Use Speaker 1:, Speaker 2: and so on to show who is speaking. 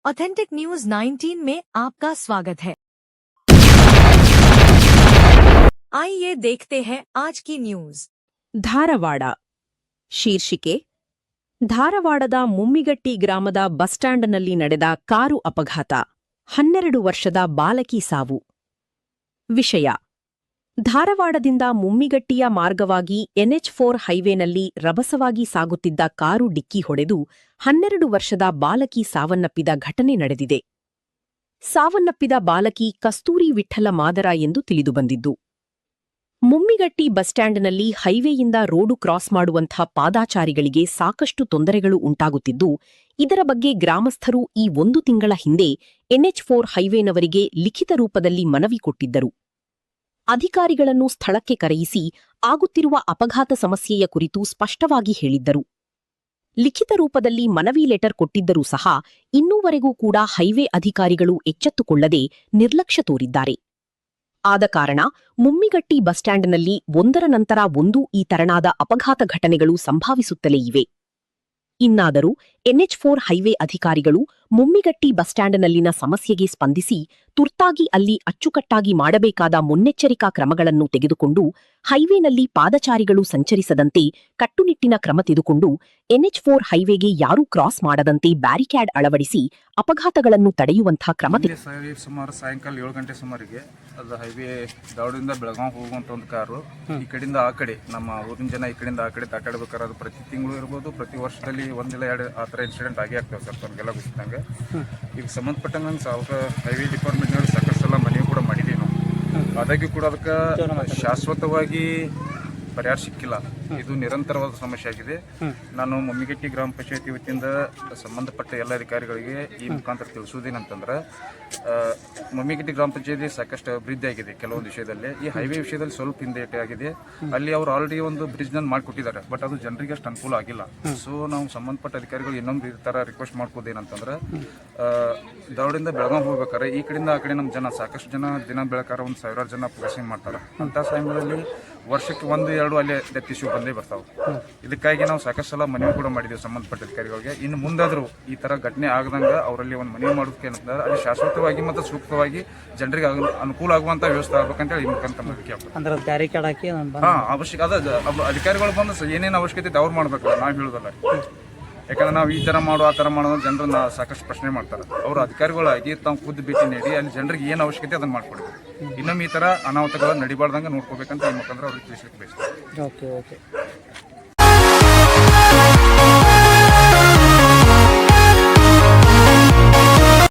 Speaker 1: Authentic news 19 में आपका स्वागत है। आइए देखते हैं आज की न्यूज।
Speaker 2: ಧಾರವಾಡ ಶೀರ್ಷಿಕೆ ಧಾರವಾಡದ ಮುಮ್ಮಿಗಟ್ಟಿ ಗ್ರಾಮದ ಬಸ್ ಸ್ಟ್ಯಾಂಡ್ನಲ್ಲಿ ನಡೆದ ಕಾರು ಅಪಘಾತ 12 ವರ್ಷದ ಬಾಲಕಿ ಸಾವು. ವಿಷಯ: ಧಾರವಾಡದಿಂದ ಮುಮ್ಮಿಗಟ್ಟಿಯ ಮಾರ್ಗವಾಗಿ NH4 ಹೈವೇನಲ್ಲಿ ರಭಸವಾಗಿ ಸಾಗುತ್ತಿದ್ದ ಕಾರು ಡಿಕ್ಕಿ ಹೊಡೆದು 12 ವರ್ಷದ ಬಾಲಕಿ ಸಾವನ್ನಪ್ಪಿದ ಘಟನೆ ನಡೆದಿದೆ. ಸಾವನ್ನಪ್ಪಿದ ಬಾಲಕಿ ಕಸ್ತೂರಿ ವಿಠ್ಠಲ ಮಾದರ ಎಂದು ತಿಳಿದುಬಂದಿದ್ದು. ಮುಮ್ಮಿಗಟ್ಟಿ ಬಸ್ ಸ್ಟ್ಯಾಂಡ್ನಲ್ಲಿ ಹೈವೇಯಿಂದ ರೋಡು ಕ್ರಾಸ್ ಮಾಡುವಂಥ ಪಾದಾಚಾರಿಗಳಿಗೆ ಸಾಕಷ್ಟು ತೊಂದರೆಗಳು ಉಂಟಾಗುತ್ತಿದ್ದು, ಇದರ ಬಗ್ಗೆ ಗ್ರಾಮಸ್ಥರು ಈ 1 ತಿಂಗಳ ಹಿಂದೆ NH4 ಹೈವೇನವರಿಗೆ ಲಿಖಿತ ರೂಪದಲ್ಲಿ ಮನವಿ ಕೊಟ್ಟಿದ್ದರು. ಅಧಿಕಾರಿಗಳನ್ನು ಸ್ಥಳಕ್ಕೆ ಕರೆಯಿಸಿ ಆಗುತ್ತಿರುವ ಅಪಘಾತ ಸಮಸ್ಯೆಯ ಕುರಿತು ಸ್ಪಷ್ಟವಾಗಿ ಹೇಳಿದ್ದರು. ಲಿಖಿತ ರೂಪದಲ್ಲಿ ಮನವಿ ಲೆಟರ್ ಕೊಟ್ಟಿದ್ದರೂ ಸಹ ಇನ್ನೂವರೆಗೂ ಕೂಡ ಹೈವೇ ಅಧಿಕಾರಿಗಳು ಎಚ್ಚೆತ್ತುಕೊಳ್ಳದೆ ನಿರ್ಲಕ್ಷ್ಯ ತೋರಿದ್ದಾರೆ. ಆದ ಕಾರಣ ಮುಮ್ಮಿಗಟ್ಟಿ ಬಸ್ ಸ್ಟ್ಯಾಂಡ್ನಲ್ಲಿ ಒಂದರ ನಂತರ ಒಂದು ಈ ತರನಾದ ಅಪಘಾತ ಘಟನೆಗಳು ಸಂಭವಿಸುತ್ತಲೇ ಇವೆ. ಇನ್ನಾದರೂ NH4 ಹೈವೇ ಅಧಿಕಾರಿಗಳು ಮುಮ್ಮಿಗಟ್ಟಿ ಬಸ್ ಸ್ಟ್ಯಾಂಡ್ನಲ್ಲಿನ ಸಮಸ್ಯೆಗೆ ಸ್ಪಂದಿಸಿ ತುರ್ತಾಗಿ ಅಲ್ಲಿ ಅಚ್ಚುಕಟ್ಟಾಗಿ ಮಾಡಬೇಕಾದ ಮುನ್ನೆಚ್ಚರಿಕಾ ಕ್ರಮಗಳನ್ನು ತೆಗೆದುಕೊಂಡು ಹೈವೇನಲ್ಲಿ ಪಾದಚಾರಿಗಳು ಸಂಚರಿಸದಂತೆ ಕಟ್ಟುನಿಟ್ಟಿನ ಕ್ರಮ ತೆಗೆದುಕೊಂಡು NH4 ಹೈವೇಗೆ ಯಾರೂ ಕ್ರಾಸ್ ಮಾಡದಂತೆ ಬ್ಯಾರಿಕ್ಯಾಡ್ ಅಳವಡಿಸಿ ಅಪಘಾತಗಳನ್ನು ತಡೆಯುವಂಥ ಕ್ರಮ
Speaker 3: ಸುಮಾರು ಸಾಯಂಕಾಲ 7 ಗಂಟೆ ಸುಮಾರಿಗೆ ಅದು ಹೈವೇ ಧಾರವಾಡದಿಂದ ಬೆಳಗಾವಿ ಹೋಗುವಂತ ಒಂದು ಕಾರು ಈ ಕಡೆಯಿಂದ ಆ ಕಡೆ ನಮ್ಮ ಊರಿನ ಜನ ಈ ಕಡೆಯಿಂದ ಆ ಕಡೆ ದಾಟಾಡಬೇಕಾದ್ರೆ ಅದು ಪ್ರತಿ ತಿಂಗಳು ಇರ್ಬೋದು, ಪ್ರತಿ ವರ್ಷದಲ್ಲಿ 1 ಇಲ್ಲ 2 ಆ ಥರ ಇನ್ಸಿಡೆಂಟ್ ಆಗೇ ಆಗ್ತವೆ ಸರ್. ನಮಗೆಲ್ಲ ಗೊತ್ತಿದ್ದಂಗೆ ಈಗ ಸಂಬಂಧಪಟ್ಟಂಗೆ ಹೈವೇ ಡಿಪಾರ್ಟ್ಮೆಂಟ್ನವ್ರು ಸಾಕಷ್ಟು ಸಲ ಮನವಿ ಕೂಡ ಮಾಡಿದ್ದೀವಿ ನಾವು. ಆದಾಗ್ಯೂ ಕೂಡ ಅದಕ್ಕೆ ಶಾಶ್ವತವಾಗಿ ಪರಿಹಾರ ಸಿಕ್ಕಿಲ್ಲ. ಇದು ನಿರಂತರವಾದ ಸಮಸ್ಯೆ ಆಗಿದೆ. ನಾನು ಮುಮ್ಮಿಗಟ್ಟಿ ಗ್ರಾಮ ಪಂಚಾಯತಿ ವತಿಯಿಂದ ಸಂಬಂಧಪಟ್ಟ ಎಲ್ಲ ಅಧಿಕಾರಿಗಳಿಗೆ ಈ ಮುಖಾಂತರ ತಿಳಿಸುವುದೇನಂತಂದ್ರೆ, ಮುಮ್ಮಿಗಟ್ಟಿ ಗ್ರಾಮ ಪಂಚಾಯತಿ ಸಾಕಷ್ಟು ಅಭಿವೃದ್ಧಿ ಆಗಿದೆ ಕೆಲವೊಂದು ವಿಷಯದಲ್ಲಿ. ಈ ಹೈವೇ ವಿಷಯದಲ್ಲಿ ಸ್ವಲ್ಪ ಹಿಂದೇಟೆ ಆಗಿದೆ. ಅಲ್ಲಿ ಅವರು ಆಲ್ರೆಡಿ ಒಂದು ಬ್ರಿಡ್ಜ್ ನ ಮಾಡಿಕೊಟ್ಟಿದ್ದಾರೆ, ಬಟ್ ಅದು ಜನರಿಗೆ ಅಷ್ಟು ಅನುಕೂಲ ಆಗಿಲ್ಲ. ಸೊ ನಾವು ಸಂಬಂಧಪಟ್ಟ ಅಧಿಕಾರಿಗಳು ಇನ್ನೊಂದು ಈ ಥರ ರಿಕ್ವೆಸ್ಟ್ ಮಾಡ್ಕೋದೇನಂತಂದ್ರೆ, ಧಾರವಾಡದಿಂದ ಬೆಳಗಾವಿ ಹೋಗ್ಬೇಕಾದ್ರೆ ಈ ಕಡೆಯಿಂದ ಆ ಕಡೆ ನಮ್ಮ ಜನ ಸಾಕಷ್ಟು ಜನ ದಿನ ಬೆಳಕಾರ ಒಂದು 1000 ಜನ ಪಾಸಿಂಗ್ ಮಾಡ್ತಾರೆ. ಅಂಥ ಸಮಯದಲ್ಲಿ ವರ್ಷಕ್ಕೆ 1-2 ಅಲ್ಲಿ ಡೆತ್ ಇಶ್ಯೂ ಬಂದೇ ಬರ್ತಾವೆ. ಇದಕ್ಕಾಗಿ ನಾವು ಸಾಕಷ್ಟು ಸಲ ಮನವಿ ಕೂಡ ಮಾಡಿದ್ದೀವಿ ಸಂಬಂಧಪಟ್ಟ ಅಧಿಕಾರಿಗಳಿಗೆ. ಇನ್ನು ಮುಂದಾದರೂ ಈ ಥರ ಘಟನೆ ಆಗದಂಗೆ ಅವರಲ್ಲಿ ಒಂದು ಮನವಿ ಮಾಡೋದಕ್ಕೆ ಏನಂತಂದ್ರೆ, ಅಲ್ಲಿ ಶಾಶ್ವತವಾಗಿ ಮತ್ತು ಸೂಕ್ತವಾಗಿ ಜನರಿಗೆ ಅನುಕೂಲ ಆಗುವಂಥ ವ್ಯವಸ್ಥೆ ಆಗ್ಬೇಕಂತೇಳಿ ಈ ಮುಖಾಂತರ ಮನವಿ
Speaker 4: ಅಂದ್ರೆ ಬ್ಯಾರಿಕೇಡ್ ಹಾಕಿ
Speaker 3: ಅವಶ್ಯಕ ಅದ. ಅಧಿಕಾರಿಗಳು ಬಂದು ಏನೇನು ಅವಶ್ಯಕತೆ ಇದೆ ಅವ್ರು ಮಾಡ್ಬೇಕಲ್ಲ, ನಾವು ಹೇಳೋದಲ್ಲ. ಯಾಕಂದ್ರೆ ನಾವು ಈ ಥರ ಮಾಡೋ ಆ ಥರ ಮಾಡೋದು ಜನರನ್ನ ಸಾಕಷ್ಟು ಪ್ರಶ್ನೆ ಮಾಡ್ತಾರೆ. ಅವರು ಅಧಿಕಾರಿಗಳಾಗಿ ತಾವು ಖುದ್ದು ಭೇಟಿ ನೀಡಿ ಅಲ್ಲಿ ಜನರಿಗೆ ಏನು ಅವಶ್ಯಕತೆ ಅದನ್ನು ಮಾಡ್ಕೊಡ್ಬೇಕು. ಇನ್ನೊಮ್ಮೆ ಈ ಥರ ಅನಾಹುತಗಳು ನಡಿಬಾರ್ದಂಗೆ ನೋಡ್ಕೋಬೇಕಂತ ಈ ಮುಖಾಂತರ ಅವ್ರಿಗೆ ತಿಳಿಸ್ಲಿಕ್ಕೆ ಬಯಸ್ತಾರೆ.
Speaker 4: ಓಕೆ.